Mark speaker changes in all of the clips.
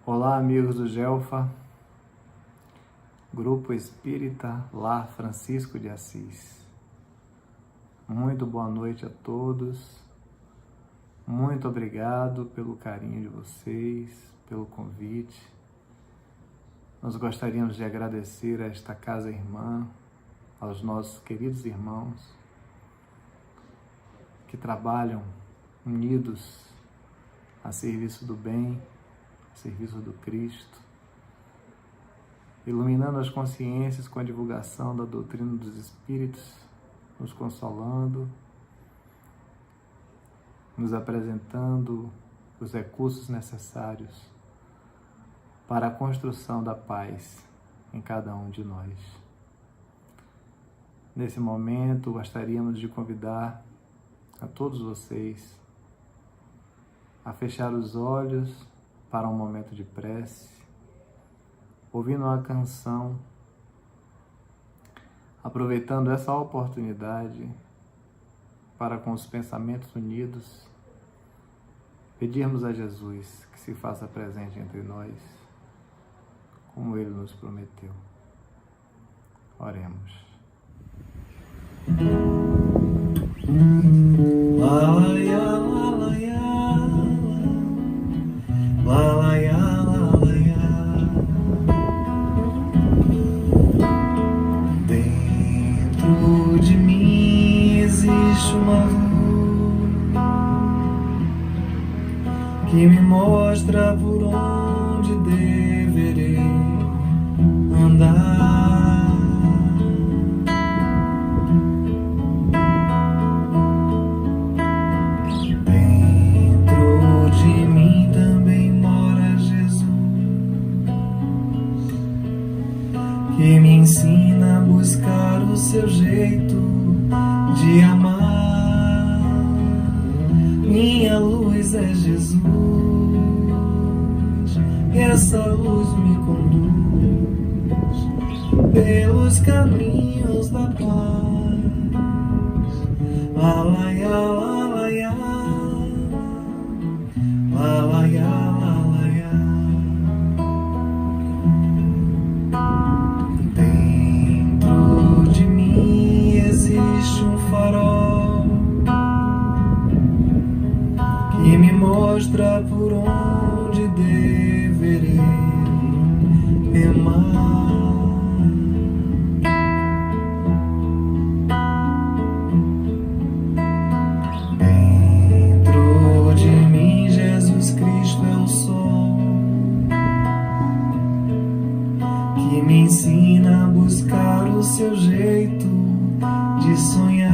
Speaker 1: Olá, amigos do Gelfa, Grupo Espírita Lar Francisco de Assis. Muito boa noite a todos. Muito obrigado pelo carinho de vocês, pelo convite. Nós gostaríamos de agradecer a esta casa irmã, aos nossos queridos irmãos que trabalham unidos a serviço do bem, a serviço do Cristo, iluminando as consciências com a divulgação da doutrina dos Espíritos, nos consolando, nos apresentando os recursos necessários para a construção da paz em cada um de nós. Nesse momento, gostaríamos de convidar a todos vocês a fechar os olhos para um momento de prece, ouvindo uma canção, aproveitando essa oportunidade para, com os pensamentos unidos, pedirmos a Jesus que se faça presente entre nós, como Ele nos prometeu. Oremos.
Speaker 2: Dentro de mim existe uma luz que me mostra por onde deverei andar. Dentro de mim também mora Jesus, que me ensina a buscar o seu jeito de amar. Minha luz é Jesus, e essa luz me conduz pelos caminhos da paz. Alaiá, alaiá, alaiá, alaiá. Dentro de mim existe um farol que me mostra por onde deverei remar. Dentro de mim Jesus Cristo é o sol que me ensina a buscar o seu jeito de sonhar.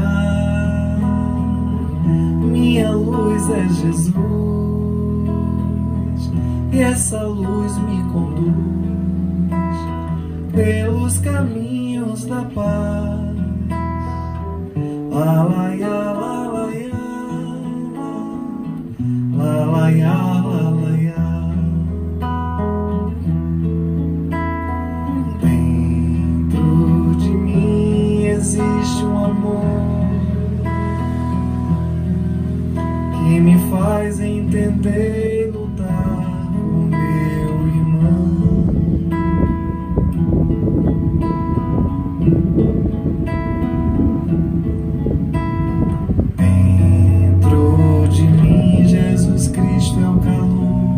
Speaker 2: Minha luz é Jesus, e essa luz me conduz pelos caminhos da paz. Alaiá, alaiá, alaiá, alaiá. Dentro de mim existe um amor que me faz entender e lutar com meu irmão. Dentro de mim Jesus Cristo é o calor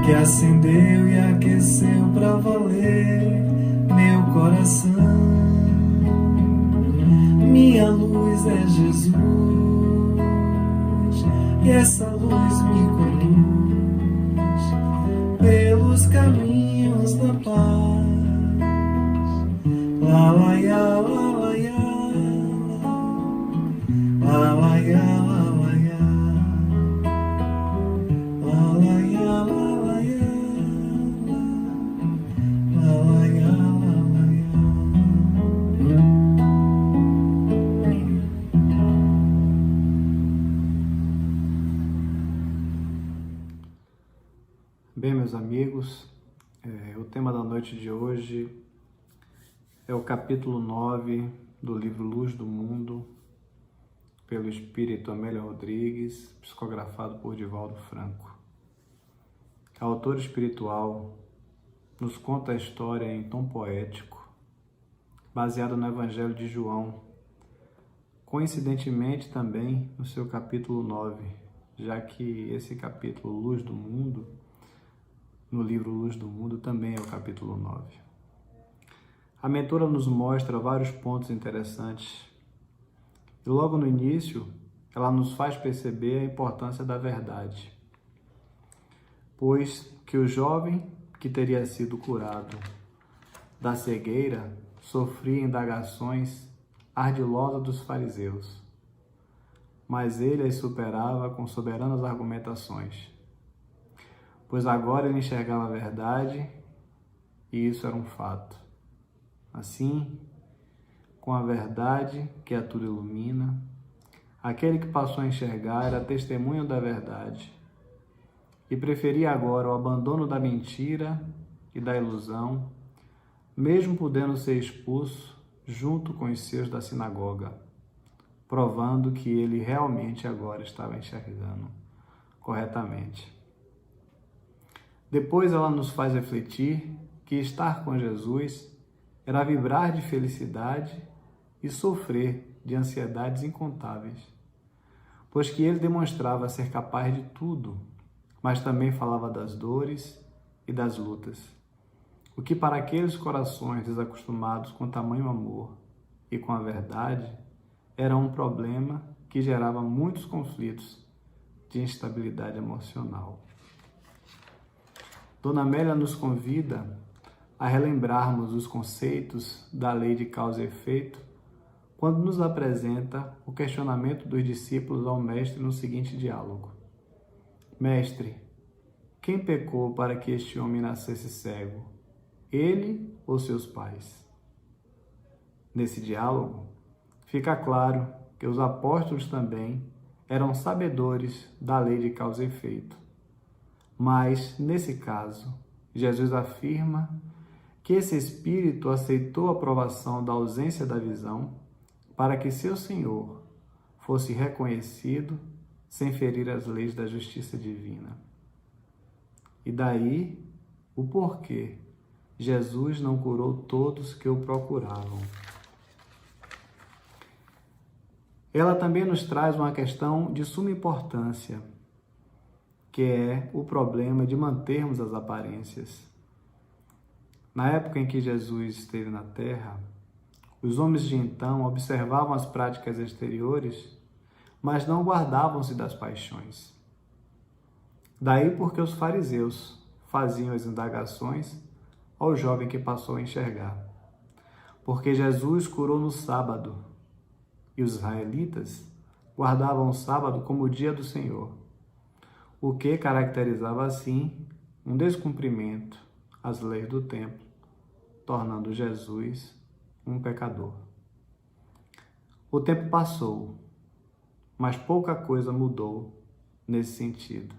Speaker 2: que acendeu e aqueceu pra valer meu coração. Minha luz é Jesus, e essa luz me conduz pelos caminhos da paz. Alaiá, alaiá, alaiá, alaiá, alaiá, alaiá, alaiá, alaiá.
Speaker 1: Bem, meus amigos, o tema da noite de hoje é o capítulo 9 do livro Luz do Mundo, pelo espírito Amélia Rodrigues, psicografado por Divaldo Franco. a autora espiritual nos conta a história em tom poético, baseada no Evangelho de João, coincidentemente também no seu capítulo 9, já que esse capítulo Luz do Mundo, no livro Luz do Mundo, também é o capítulo 9. A mentora nos mostra vários pontos interessantes e logo no início ela nos faz perceber a importância da verdade, pois que o jovem que teria sido curado da cegueira sofria indagações ardilosas dos fariseus, mas ele as superava com soberanas argumentações, pois agora ele enxergava a verdade e isso era um fato. Assim, com a verdade que a tudo ilumina, aquele que passou a enxergar era testemunho da verdade e preferia agora o abandono da mentira e da ilusão, mesmo podendo ser expulso junto com os seus da sinagoga, provando que ele realmente agora estava enxergando corretamente. Depois ela nos faz refletir que estar com Jesus era vibrar de felicidade e sofrer de ansiedades incontáveis, pois que ele demonstrava ser capaz de tudo, mas também falava das dores e das lutas, o que para aqueles corações desacostumados com tamanho amor e com a verdade era um problema que gerava muitos conflitos de instabilidade emocional. Dona Amélia nos convida a relembrarmos os conceitos da lei de causa e efeito quando nos apresenta o questionamento dos discípulos ao Mestre no seguinte diálogo: Mestre, quem pecou para que este homem nascesse cego, ele ou seus pais? Nesse diálogo, fica claro que os apóstolos também eram sabedores da lei de causa e efeito. Mas, nesse caso, Jesus afirma que esse espírito aceitou a provação da ausência da visão para que seu Senhor fosse reconhecido sem ferir as leis da justiça divina. E daí o porquê Jesus não curou todos que o procuravam. Ela também nos traz uma questão de suma importância, que é o problema de mantermos as aparências. Na época em que Jesus esteve na Terra, os homens de então observavam as práticas exteriores, mas não guardavam-se das paixões. Daí porque os fariseus faziam as indagações ao jovem que passou a enxergar. Porque Jesus curou no sábado, e os israelitas guardavam o sábado como o dia do Senhor, o que caracterizava assim um descumprimento às leis do templo, tornando Jesus um pecador. O tempo passou, mas pouca coisa mudou nesse sentido,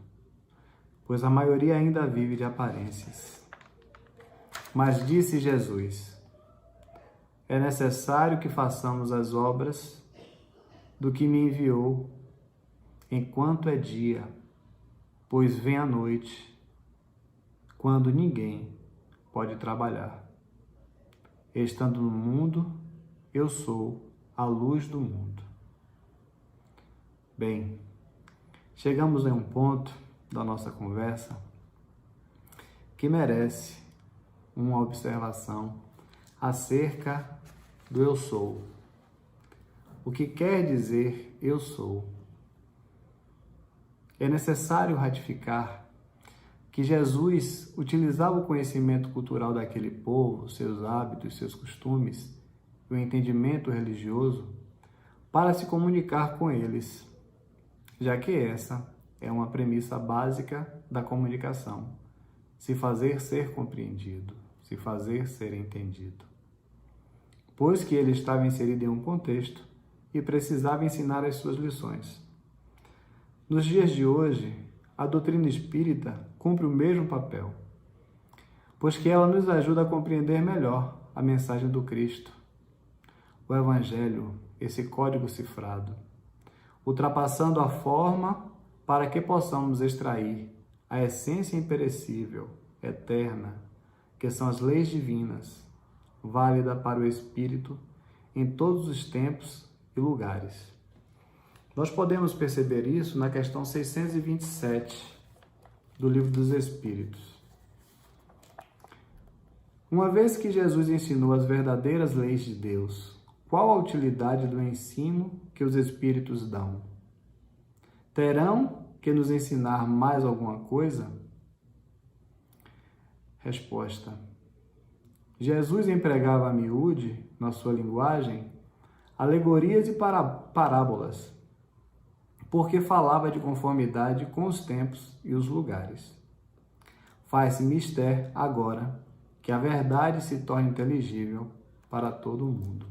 Speaker 1: pois a maioria ainda vive de aparências. Mas disse Jesus: é necessário que façamos as obras do que me enviou enquanto é dia, pois vem a noite, quando ninguém pode trabalhar. Estando no mundo, eu sou a luz do mundo. Bem, chegamos em um ponto da nossa conversa que merece uma observação acerca do eu sou. O que quer dizer eu sou? É necessário ratificar que Jesus utilizava o conhecimento cultural daquele povo, seus hábitos, seus costumes, o entendimento religioso, para se comunicar com eles, já que essa é uma premissa básica da comunicação: se fazer ser compreendido, se fazer ser entendido. Pois que ele estava inserido em um contexto e precisava ensinar as suas lições. Nos dias de hoje, a doutrina espírita cumpre o mesmo papel, pois que ela nos ajuda a compreender melhor a mensagem do Cristo, o Evangelho, esse código cifrado, ultrapassando a forma para que possamos extrair a essência imperecível, eterna, que são as leis divinas, válida para o espírito em todos os tempos e lugares. Nós podemos perceber isso na questão 627 do Livro dos Espíritos. Uma vez que Jesus ensinou as verdadeiras leis de Deus, qual a utilidade do ensino que os Espíritos dão? Terão que nos ensinar mais alguma coisa? Resposta. Jesus empregava a miúde, na sua linguagem, alegorias e parábolas, porque falava de conformidade com os tempos e os lugares. Faz-se mister agora que a verdade se torne inteligível para todo o mundo.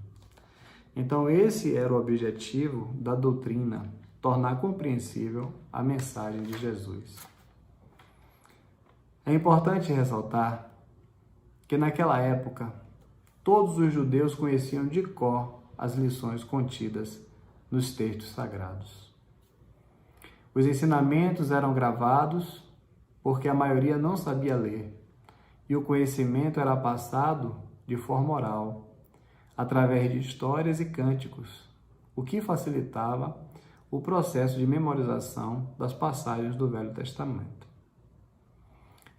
Speaker 1: Então, esse era o objetivo da doutrina, tornar compreensível a mensagem de Jesus. É importante ressaltar que naquela época, todos os judeus conheciam de cor as lições contidas nos textos sagrados. Os ensinamentos eram gravados porque a maioria não sabia ler, e o conhecimento era passado de forma oral, através de histórias e cânticos, o que facilitava o processo de memorização das passagens do Velho Testamento.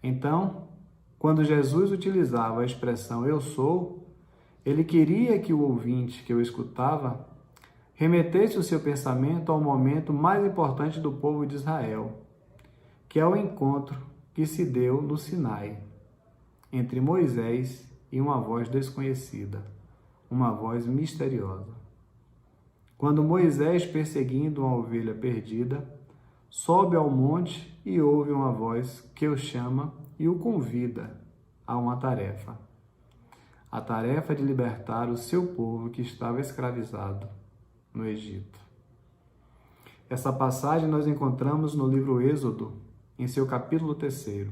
Speaker 1: Então, quando Jesus utilizava a expressão "eu sou", ele queria que o ouvinte que o escutava remetesse o seu pensamento ao momento mais importante do povo de Israel, que é o encontro que se deu no Sinai, entre Moisés e uma voz desconhecida, uma voz misteriosa. Quando Moisés, perseguindo uma ovelha perdida, sobe ao monte e ouve uma voz que o chama e o convida a uma tarefa. A tarefa de libertar o seu povo que estava escravizado no Egito. Essa passagem nós encontramos no livro Êxodo, em seu capítulo 3.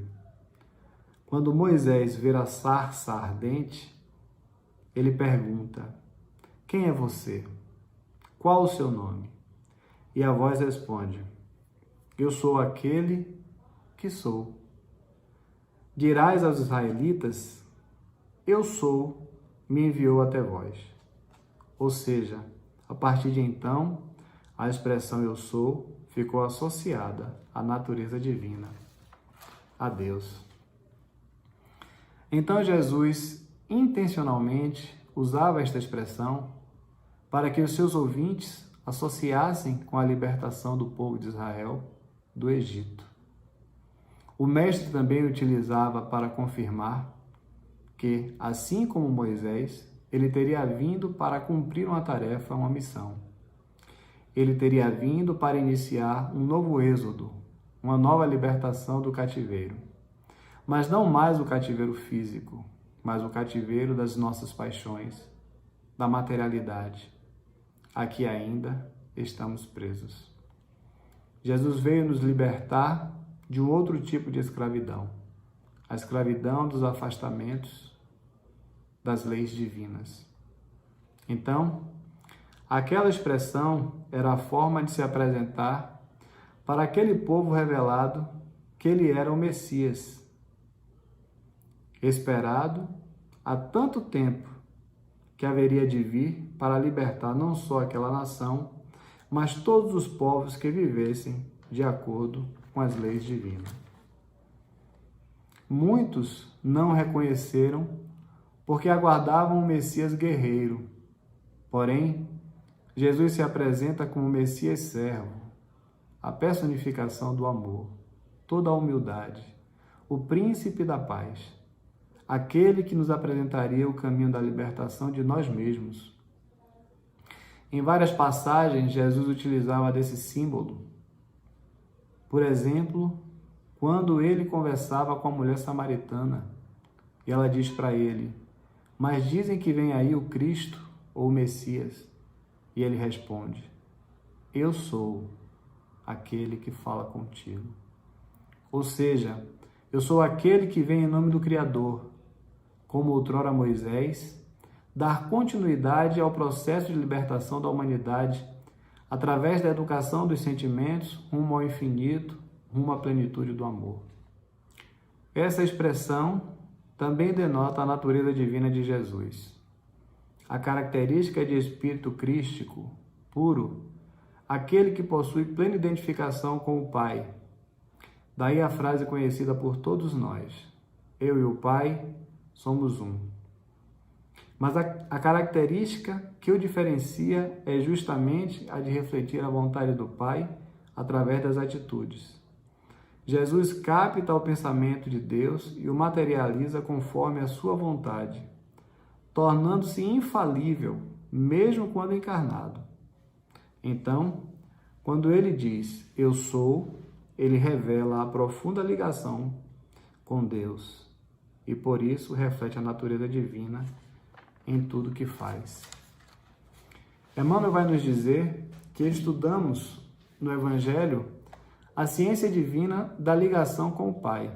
Speaker 1: Quando Moisés vê a sarça ardente, ele pergunta: "Quem é você? Qual o seu nome?" E a voz responde: "Eu sou aquele que sou." Dirás aos israelitas: "Eu sou, me enviou até vós." Ou seja, a partir de então, a expressão "eu sou" ficou associada à natureza divina, a Deus. Então Jesus intencionalmente usava esta expressão para que os seus ouvintes associassem com a libertação do povo de Israel do Egito. O mestre também utilizava para confirmar que, assim como Moisés, ele teria vindo para cumprir uma tarefa, uma missão. Ele teria vindo para iniciar um novo êxodo, uma nova libertação do cativeiro. Mas não mais o cativeiro físico, mas o cativeiro das nossas paixões, da materialidade. Aqui ainda estamos presos. Jesus veio nos libertar de um outro tipo de escravidão, a escravidão dos afastamentos das leis divinas. Então, aquela expressão era a forma de se apresentar para aquele povo revelado que ele era o Messias, esperado há tanto tempo que haveria de vir para libertar não só aquela nação, mas todos os povos que vivessem de acordo com as leis divinas. Muitos não reconheceram porque aguardavam um Messias guerreiro. Porém, Jesus se apresenta como Messias servo, a personificação do amor, toda a humildade, o príncipe da paz, aquele que nos apresentaria o caminho da libertação de nós mesmos. Em várias passagens, Jesus utilizava desse símbolo. Por exemplo, quando ele conversava com a mulher samaritana, e ela diz para ele: "Mas dizem que vem aí o Cristo, ou o Messias." E ele responde: "Eu sou aquele que fala contigo." Ou seja, eu sou aquele que vem em nome do Criador, como outrora Moisés, dar continuidade ao processo de libertação da humanidade através da educação dos sentimentos rumo ao infinito, rumo à plenitude do amor. Essa expressão também denota a natureza divina de Jesus. A característica de espírito crístico, puro, aquele que possui plena identificação com o Pai. Daí a frase conhecida por todos nós: eu e o Pai somos um. Mas a característica que o diferencia é justamente a de refletir a vontade do Pai através das atitudes. Jesus capta o pensamento de Deus e o materializa conforme a sua vontade, tornando-se infalível, mesmo quando encarnado. Então, quando ele diz, eu sou, ele revela a profunda ligação com Deus e, por isso, reflete a natureza divina em tudo que faz. Emmanuel vai nos dizer que estudamos no Evangelho a ciência divina da ligação com o Pai.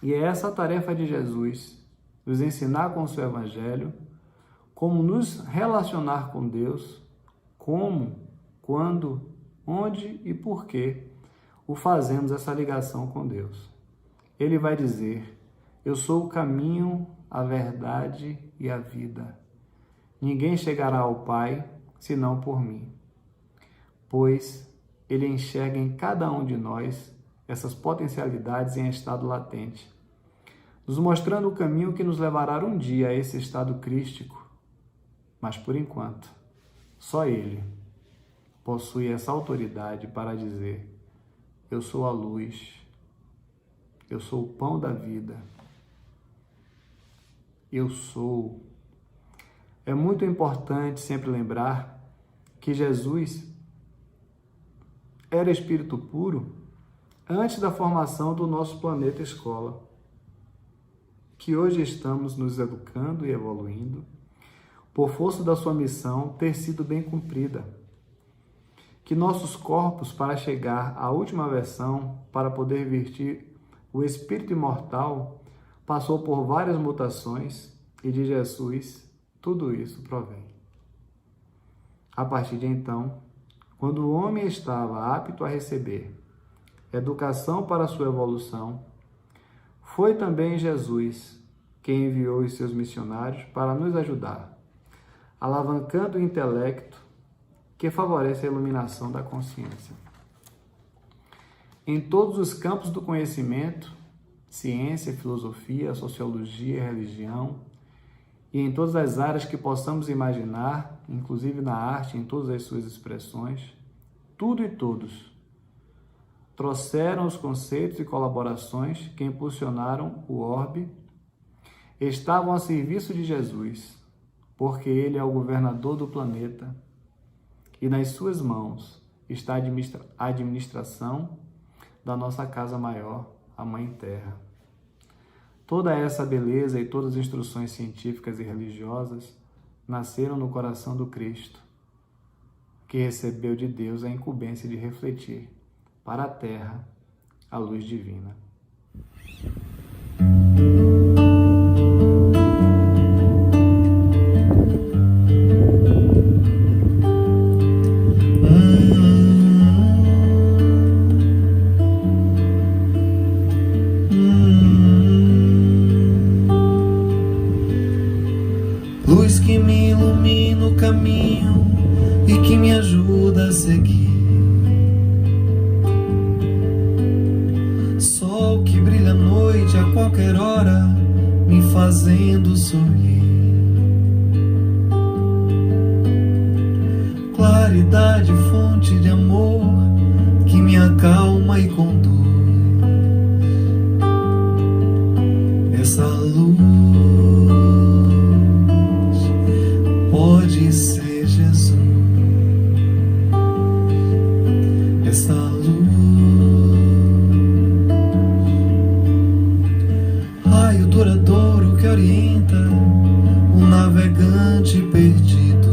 Speaker 1: E é essa a tarefa de Jesus, nos ensinar com o seu Evangelho como nos relacionar com Deus, como, quando, onde e por que o fazemos essa ligação com Deus. Ele vai dizer, eu sou o caminho, a verdade e a vida. Ninguém chegará ao Pai senão por mim. Pois ele enxerga em cada um de nós essas potencialidades em estado latente, nos mostrando o caminho que nos levará um dia a esse estado crístico. Mas, por enquanto, só ele possui essa autoridade para dizer, eu sou a luz, eu sou o pão da vida, eu sou. É muito importante sempre lembrar que Jesus era espírito puro antes da formação do nosso planeta escola, que hoje estamos nos educando e evoluindo, por força da sua missão ter sido bem cumprida. Que nossos corpos, para chegar à última versão, para poder vestir o espírito imortal, passou por várias mutações e de Jesus tudo isso provém. A partir de então, quando o homem estava apto a receber educação para sua evolução, foi também Jesus quem enviou os seus missionários para nos ajudar, alavancando o intelecto que favorece a iluminação da consciência. Em todos os campos do conhecimento, ciência, filosofia, sociologia, religião, e em todas as áreas que possamos imaginar, inclusive na arte, em todas as suas expressões, tudo e todos trouxeram os conceitos e colaborações que impulsionaram o orbe, estavam a serviço de Jesus, porque ele é o governador do planeta e nas suas mãos está a administração da nossa casa maior, a Mãe Terra. Toda essa beleza e todas as instruções científicas e religiosas nasceram no coração do Cristo, que recebeu de Deus a incumbência de refletir para a Terra a luz divina.
Speaker 2: Luz que me ilumina o caminho e que me ajuda a seguir. Sol que brilha à noite a qualquer hora, me fazendo sorrir. Claridade, fonte de amor, que me acalma e conduz. Essa luz pode ser Jesus. Essa luz, raio duradouro que orienta um navegante perdido.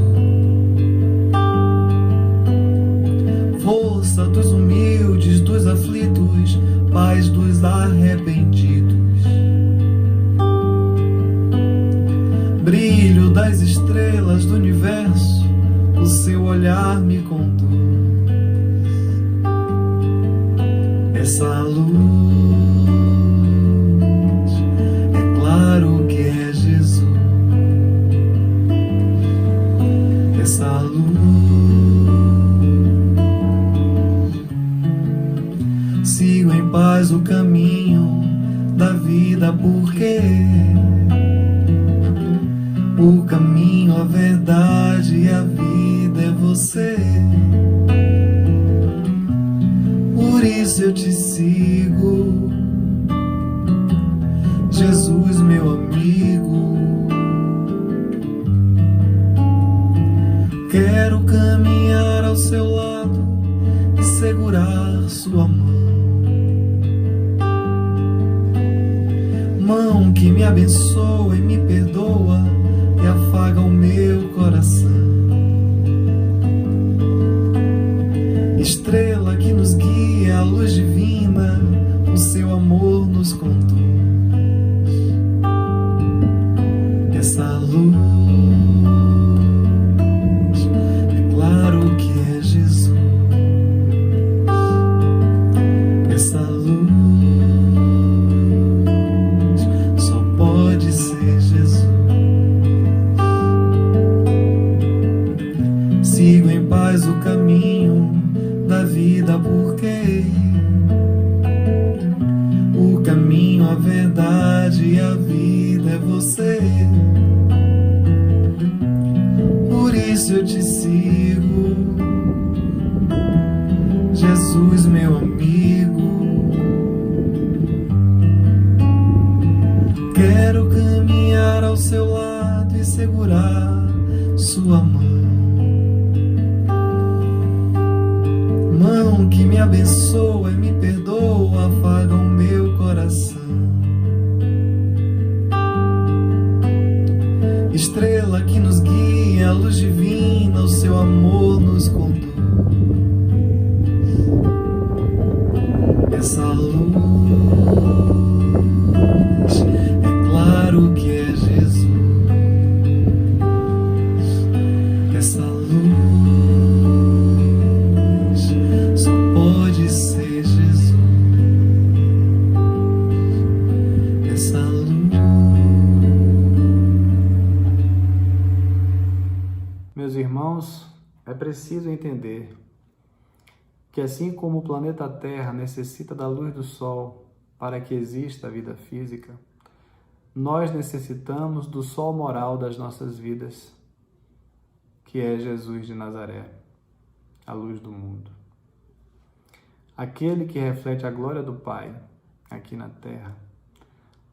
Speaker 2: Força dos humildes, dos aflitos, paz dos arrependidos. Brilho das estrelas do universo, o seu olhar me conduz. Essa luz sigo em paz o caminho da vida, porque o caminho, a verdade e a vida é você. Por isso eu te sigo, Jesus, meu amigo. Quero caminhar ao seu lado e segurar sua mão. Mão que me abençoa e me perdoa e afaga o meu coração. Estrela que nos guia, a luz divina, o seu amor nos conduz. Essa luz, é claro que é Jesus. Essa luz só pode ser Jesus. Sigo em paz o caminho da vida, porque o caminho, a verdade e a vida é você. Por isso eu te sigo, Jesus, meu amigo. Quero caminhar ao seu lado e segurar sua mão. Mão que me abençoa e me perdoa, afaga o meu coração. Estrela que nos guia, a luz divina, o seu amor nos conduz. Essa luz, é claro que é Jesus. Essa luz só pode ser Jesus. Essa luz.
Speaker 1: Meus irmãos, é preciso entender que assim como o planeta Terra necessita da luz do Sol para que exista a vida física, nós necessitamos do sol moral das nossas vidas, que é Jesus de Nazaré, a luz do mundo. Aquele que reflete a glória do Pai aqui na Terra,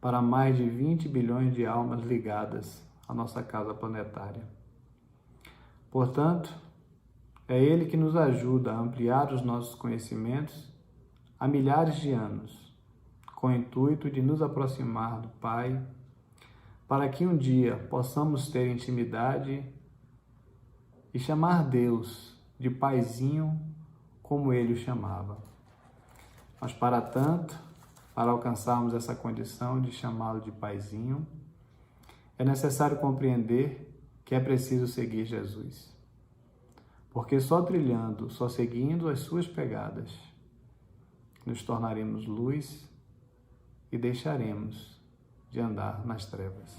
Speaker 1: para mais de 20 bilhões de almas ligadas à nossa casa planetária. Portanto, é Ele que nos ajuda a ampliar os nossos conhecimentos há milhares de anos, com o intuito de nos aproximar do Pai, para que um dia possamos ter intimidade e chamar Deus de Paizinho, como Ele o chamava. Mas para tanto, para alcançarmos essa condição de chamá-lo de Paizinho, é necessário compreender que é preciso seguir Jesus. Porque só trilhando, só seguindo as suas pegadas, nos tornaremos luz e deixaremos de andar nas trevas.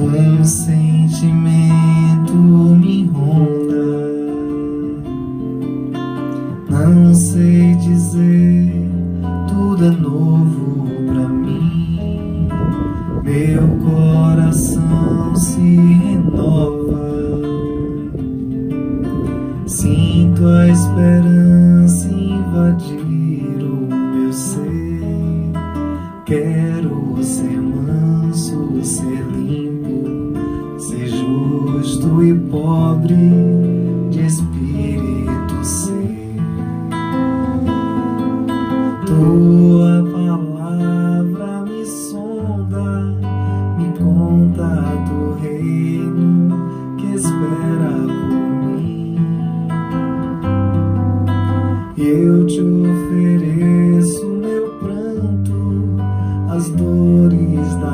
Speaker 2: Um sentimento me ronda, não sei dizer, tudo é novo pra mim. Meu coração se renova, sinto a esperança invadir o meu ser. Quero ser manso, ser limpo, ser justo e pobre de espírito ser. Tua palavra me sonda, me conta do reino que espera por mim. Eu te ofereço meu pranto, as dores da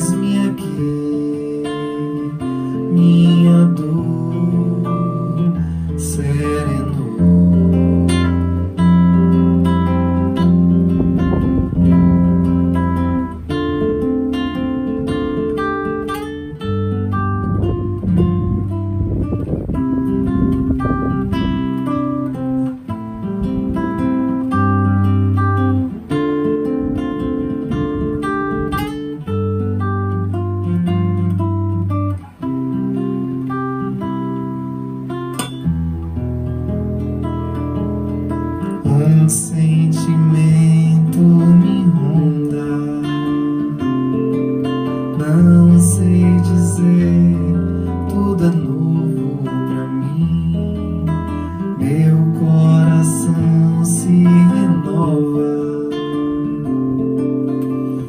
Speaker 2: eis-me aqui, minha dor serenou. Um sentimento me ronda, não sei dizer, tudo é novo pra mim. Meu coração se renova,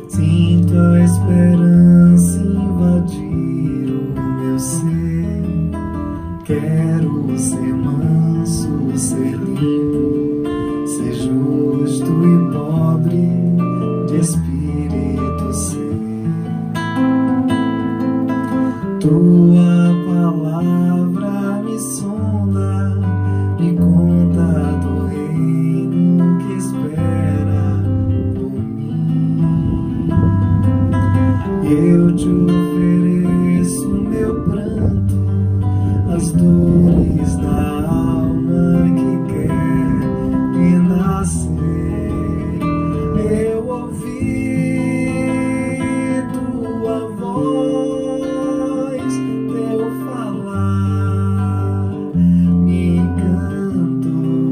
Speaker 2: sinto a esperança invadir o meu ser. Quero ser manso, ser limpo, ser justo e pobre de espírito ser. Tua palavra me sonda, me conta do reino que espera por mim. Eu te ofereço meu pranto, as dores da alma que quer renascer. Eu ouvi tua voz, teu falar me encantou,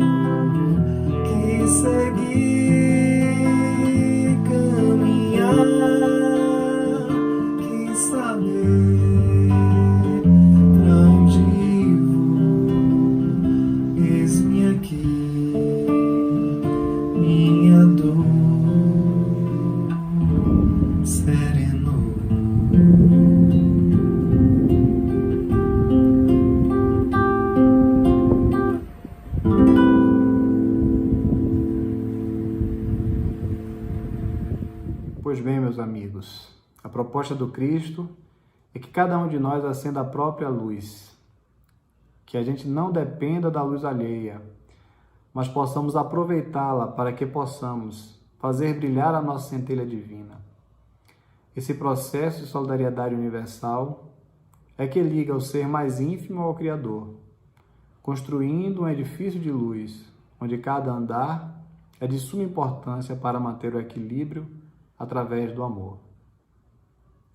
Speaker 2: que seguir, caminhar, que saber pra onde vou. Eis-me aqui, minha dor serenou.
Speaker 1: Pois bem, meus amigos, a proposta do Cristo é que cada um de nós acenda a própria luz, que a gente não dependa da luz alheia, mas possamos aproveitá-la para que possamos fazer brilhar a nossa centelha divina. Esse processo de solidariedade universal é que liga o ser mais ínfimo ao Criador, construindo um edifício de luz, onde cada andar é de suma importância para manter o equilíbrio através do amor.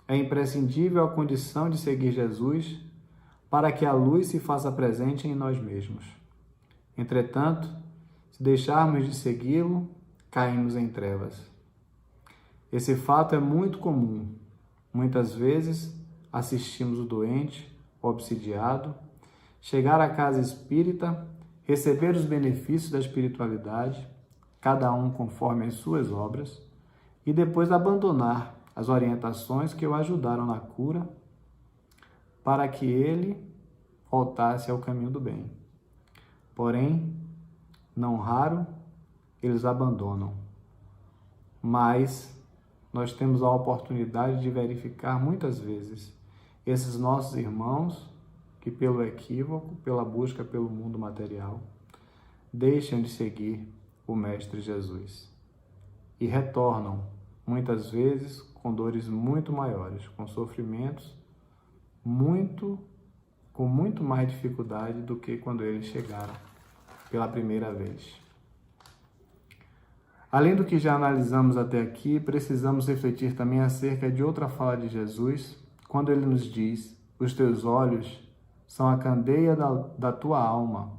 Speaker 1: É imprescindível a condição de seguir Jesus para que a luz se faça presente em nós mesmos. Entretanto, se deixarmos de segui-lo, caímos em trevas. Esse fato é muito comum. Muitas vezes assistimos o doente, o obsidiado, chegar à casa espírita, receber os benefícios da espiritualidade, cada um conforme as suas obras, e depois abandonar as orientações que o ajudaram na cura para que ele voltasse ao caminho do bem. Porém, não raro, eles abandonam. Mas nós temos a oportunidade de verificar muitas vezes esses nossos irmãos que pelo equívoco, pela busca pelo mundo material, deixam de seguir o Mestre Jesus e retornam, muitas vezes, com dores muito maiores, com sofrimentos com muito mais dificuldade do que quando eles chegaram pela primeira vez. Além do que já analisamos até aqui, precisamos refletir também acerca de outra fala de Jesus, quando ele nos diz: os teus olhos são a candeia da tua alma,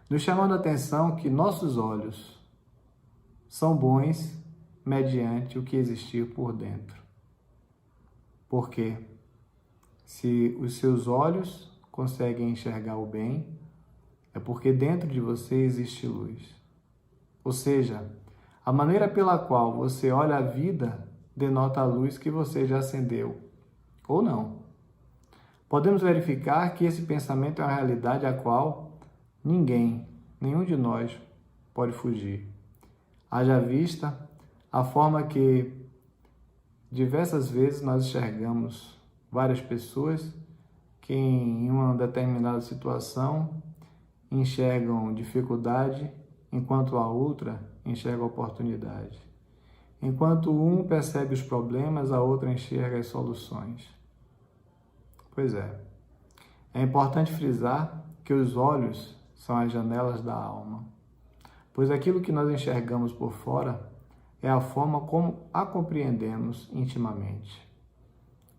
Speaker 1: nos chamando a atenção que nossos olhos são bons mediante o que existir por dentro. Porque se os seus olhos conseguem enxergar o bem, é porque dentro de você existe luz. Ou seja, a maneira pela qual você olha a vida denota a luz que você já acendeu, ou não. Podemos verificar que esse pensamento é uma realidade a qual nenhum de nós pode fugir. Haja vista a forma que Diversas vezes nós enxergamos várias pessoas que em uma determinada situação enxergam dificuldade, enquanto a outra enxerga oportunidade. Enquanto um percebe os problemas, a outra enxerga as soluções. Pois é. É importante frisar que os olhos são as janelas da alma, pois aquilo que nós enxergamos por fora é a forma como a compreendemos intimamente.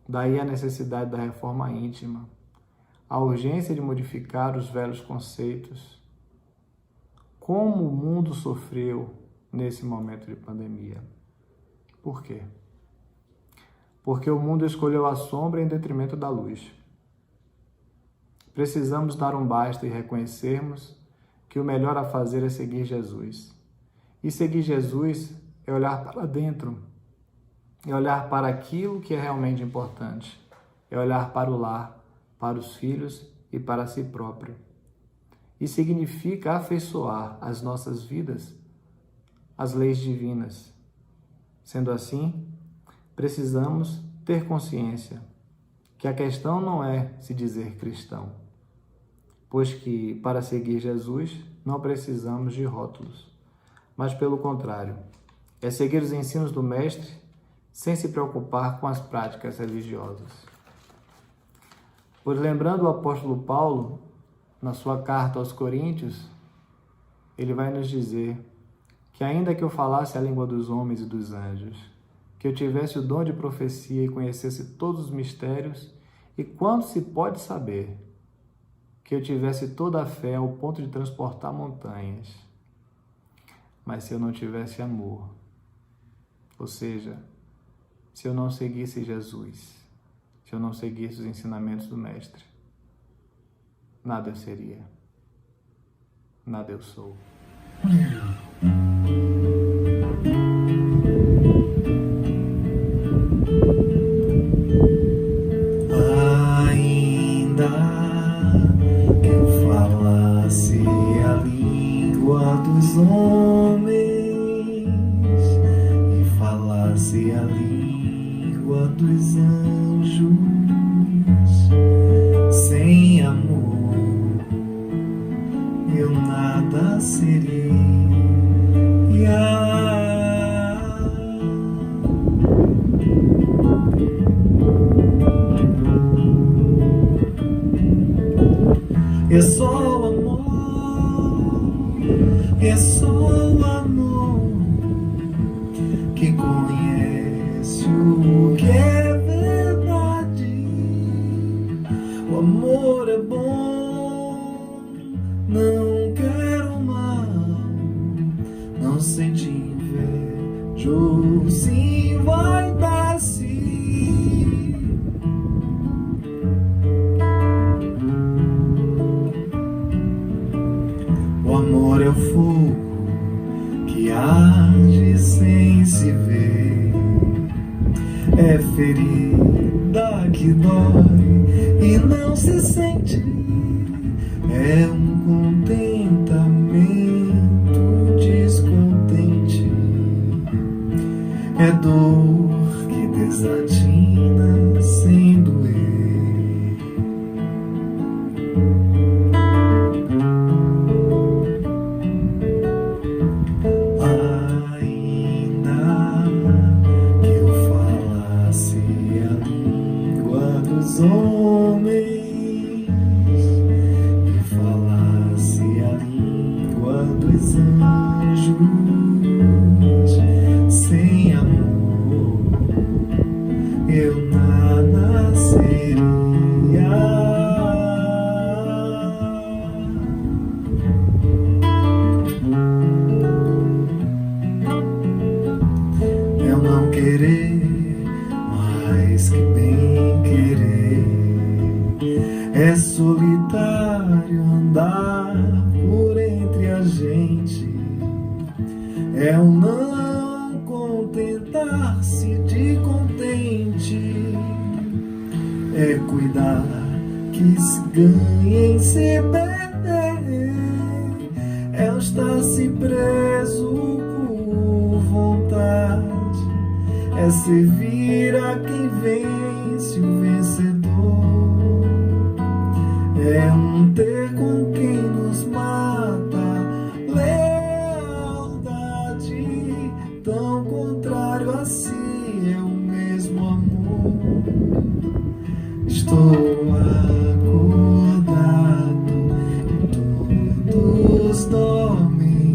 Speaker 1: Daí a necessidade da reforma íntima, a urgência de modificar os velhos conceitos. Como o mundo sofreu nesse momento de pandemia? Por quê? Porque o mundo escolheu a sombra em detrimento da luz. Precisamos dar um basta e reconhecermos que o melhor a fazer é seguir Jesus. E seguir Jesus é olhar para dentro, é olhar para aquilo que é realmente importante, é olhar para o lar, para os filhos e para si próprio. E significa afeiçoar as nossas vidas às leis divinas. Sendo assim, precisamos ter consciência que a questão não é se dizer cristão, pois que para seguir Jesus não precisamos de rótulos, mas pelo contrário, é seguir os ensinos do Mestre sem se preocupar com as práticas religiosas. Pois lembrando o apóstolo Paulo, na sua carta aos Coríntios, ele vai nos dizer que ainda que eu falasse a língua dos homens e dos anjos, que eu tivesse o dom de profecia e conhecesse todos os mistérios, e quanto se pode saber, que eu tivesse toda a fé ao ponto de transportar montanhas, mas se eu não tivesse amor, ou seja, se eu não seguisse Jesus, se eu não seguisse os ensinamentos do Mestre, nada eu seria, nada eu sou.
Speaker 2: Ainda que eu falasse a língua dos homens e falasse a língua dos anjos, sem amor eu nada seria. É só o amor, é só o amor que conhece o que é verdade. O amor é bom, não quero mal, não sente inveja ou se vai dar-se. O amor é o fogo que arde sem se ver, é ferida que dói e não se sente, é um contentamento descontente, é dor que desatina sem doer. Homens e falasse a língua dos anjos, sem amor eu nada seria. Eu não querer mais que bem querer, é solitário andar por entre a gente, é o não contentar-se de contente, é cuidar que se ganha em se perder, é o estar-se preso por vontade, é servir mentira quem vence o vencedor. É um ter com quem nos mata lealdade, tão contrário a si é o mesmo amor. Estou acordado e todos dormem,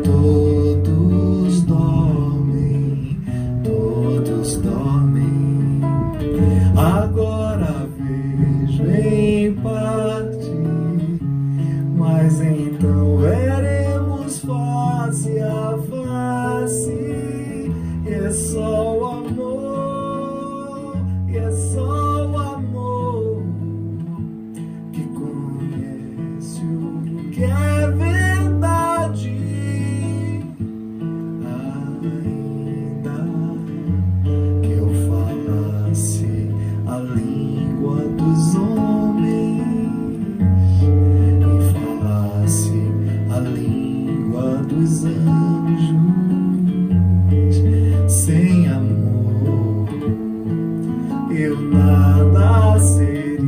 Speaker 2: todos dormem, todos dormem. Agora vejo em parte, mas então veremos face a face. E é só o amor, e é só o amor que conhece o que é verdade. Ainda que eu falasse a língua dos homens e falasse a língua dos anjos, sem amor eu nada seria.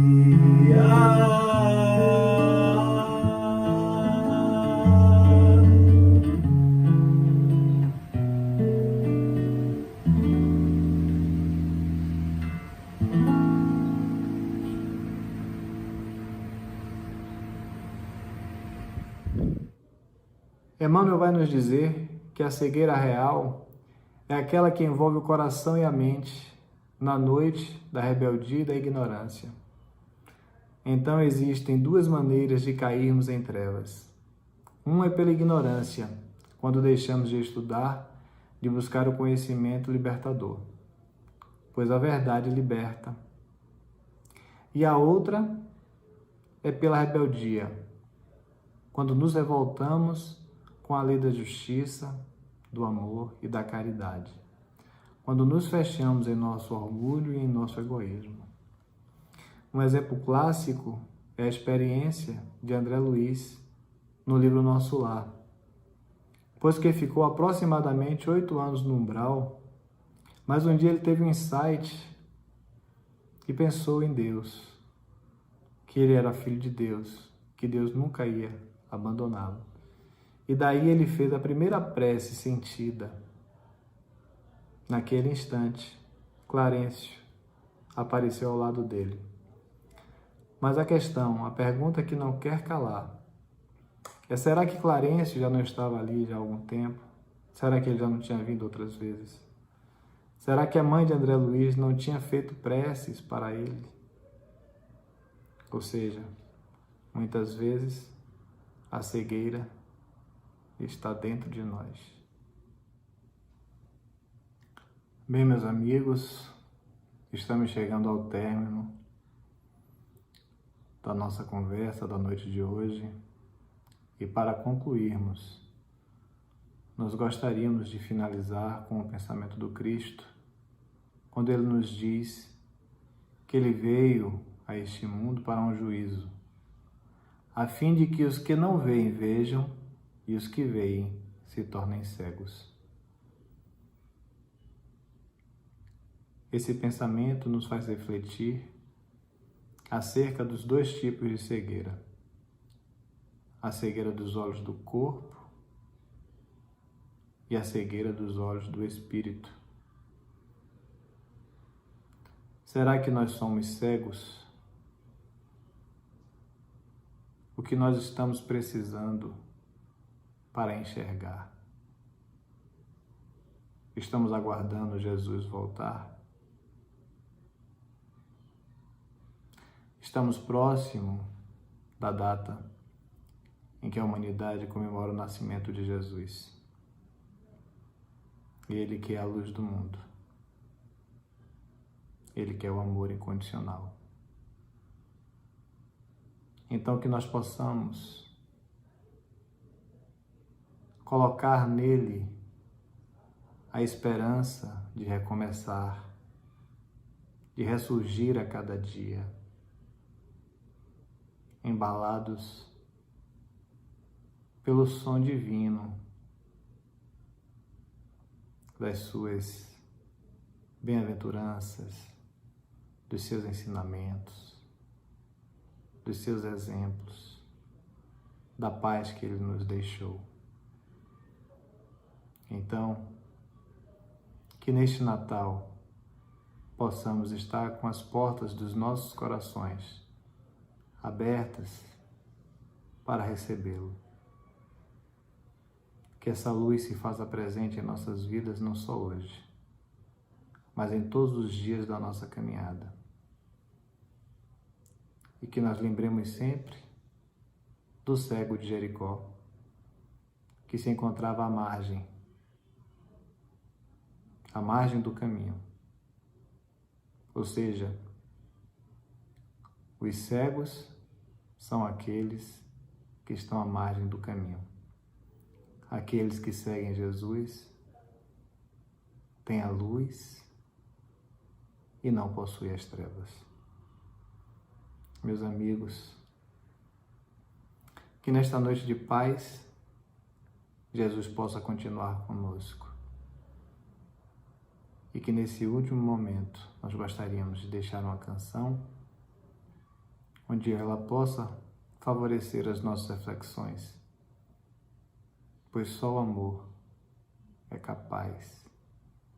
Speaker 1: Emmanuel vai nos dizer que a cegueira real é aquela que envolve o coração e a mente na noite da rebeldia e da ignorância. Então existem duas maneiras de cairmos em trevas. Uma é pela ignorância, quando deixamos de estudar, de buscar o conhecimento libertador, pois a verdade liberta. E a outra é pela rebeldia, quando nos revoltamos com a lei da justiça, do amor e da caridade, quando nos fechamos em nosso orgulho e em nosso egoísmo. Um exemplo clássico é a experiência de André Luiz no livro Nosso Lar, pois que ficou aproximadamente 8 anos no umbral, mas um dia ele teve um insight e pensou em Deus, que ele era filho de Deus, que Deus nunca ia abandoná-lo. E daí ele fez a primeira prece sentida. Naquele instante, Clarencio apareceu ao lado dele. Mas a pergunta que não quer calar, é: será que Clarencio já não estava ali já há algum tempo? Será que ele já não tinha vindo outras vezes? Será que a mãe de André Luiz não tinha feito preces para ele? Ou seja, muitas vezes a cegueira está dentro de nós. Bem, meus amigos, estamos chegando ao término da nossa conversa da noite de hoje. E para concluirmos, nós gostaríamos de finalizar com o pensamento do Cristo, quando ele nos diz que ele veio a este mundo para um juízo, a fim de que os que não veem vejam e os que veem se tornem cegos. Esse pensamento nos faz refletir acerca dos dois tipos de cegueira: a cegueira dos olhos do corpo e a cegueira dos olhos do espírito. Será que nós somos cegos? O que nós estamos precisando para enxergar? Estamos aguardando Jesus voltar? Estamos próximo da data em que a humanidade comemora o nascimento de Jesus. Ele que é a luz do mundo. Ele que é o amor incondicional. Então que nós possamos colocar nele a esperança de recomeçar, de ressurgir a cada dia, embalados pelo som divino das suas bem-aventuranças, dos seus ensinamentos, dos seus exemplos, da paz que Ele nos deixou. Então, que neste Natal possamos estar com as portas dos nossos corações abertas para recebê-lo. Que essa luz se faça presente em nossas vidas não só hoje, mas em todos os dias da nossa caminhada. E que nós lembremos sempre do cego de Jericó, que se encontrava à margem do caminho. Ou seja, os cegos são aqueles que estão à margem do caminho. Aqueles que seguem Jesus têm a luz e não possuem as trevas. Meus amigos, que nesta noite de paz, Jesus possa continuar conosco. E que nesse último momento nós gostaríamos de deixar uma canção onde ela possa favorecer as nossas reflexões, pois só o amor é capaz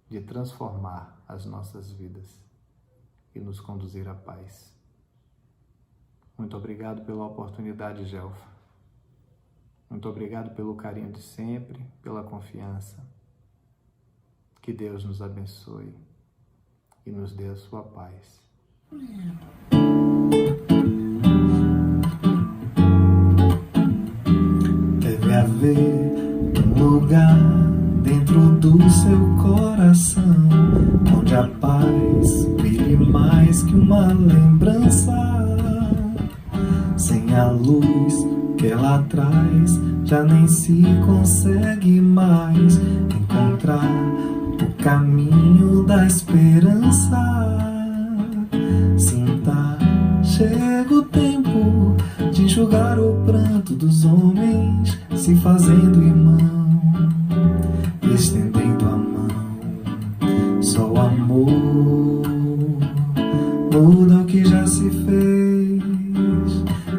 Speaker 1: de transformar as nossas vidas e nos conduzir à paz. Muito obrigado pela oportunidade, Gelfa. Muito obrigado pelo carinho de sempre, pela confiança. Que Deus nos abençoe e nos dê a sua paz.
Speaker 2: Deve haver um lugar dentro do seu coração onde a paz brilhe mais que uma lembrança. Sem a luz que ela traz, já nem se consegue mais encontrar o caminho da esperança. Sinta, chega o tempo de enxugar o pranto dos homens, se fazendo irmão, estendendo a mão. Só o amor muda o que já se fez,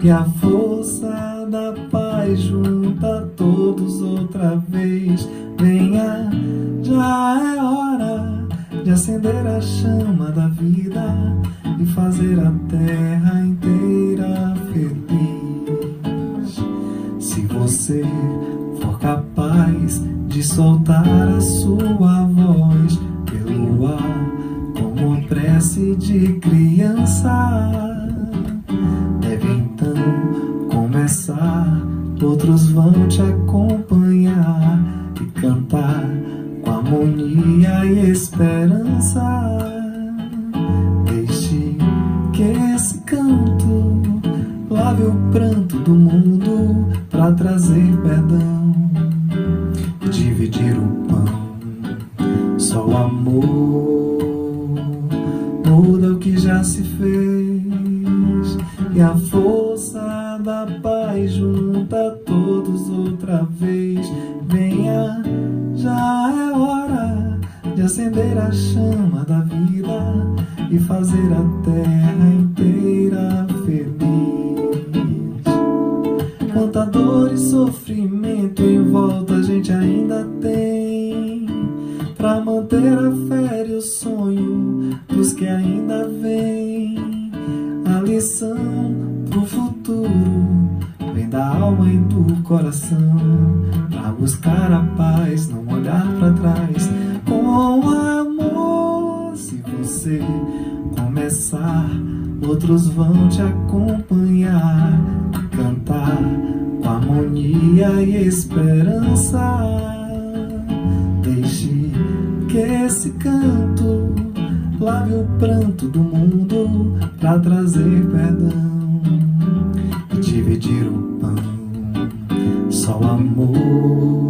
Speaker 2: e a força da paz junta todos outra vez. Venha, já é hora de acender a chama da vida e fazer a terra inteira feliz. Se você for capaz de soltar a sua voz pelo ar como prece de criança, deve então começar. Outros vão te acompanhar e cantar com harmonia e esperança. Deixe que esse canto lave o pranto do mundo para trazer perdão e dividir o pão. Só o amor muda o que já se fez, e a força da paz junta todos outra vez. Venha, já é hora de acender a chama da vida e fazer a terra inteira feliz. Quanta dor e sofrimento em volta a gente ainda tem, pra manter a fé e o sonho dos que ainda vêm. A lição pro futuro vem da alma e do coração, pra buscar a paz, não olhar pra trás. Com amor, se você começar, outros vão te acompanhar e cantar com harmonia e esperança. Deixe que esse canto lave o pranto do mundo pra trazer perdão e dividir o pão. Só o amor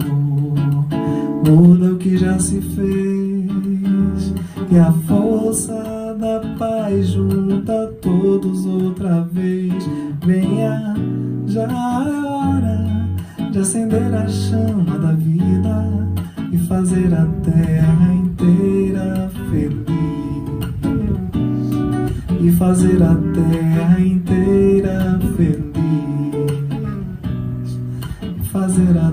Speaker 2: muda o que já se fez, e a força da paz junta todos outra vez. Venha, já é hora de acender a chama da vida e fazer a terra inteira feliz e fazer a terra inteira feliz e fazer a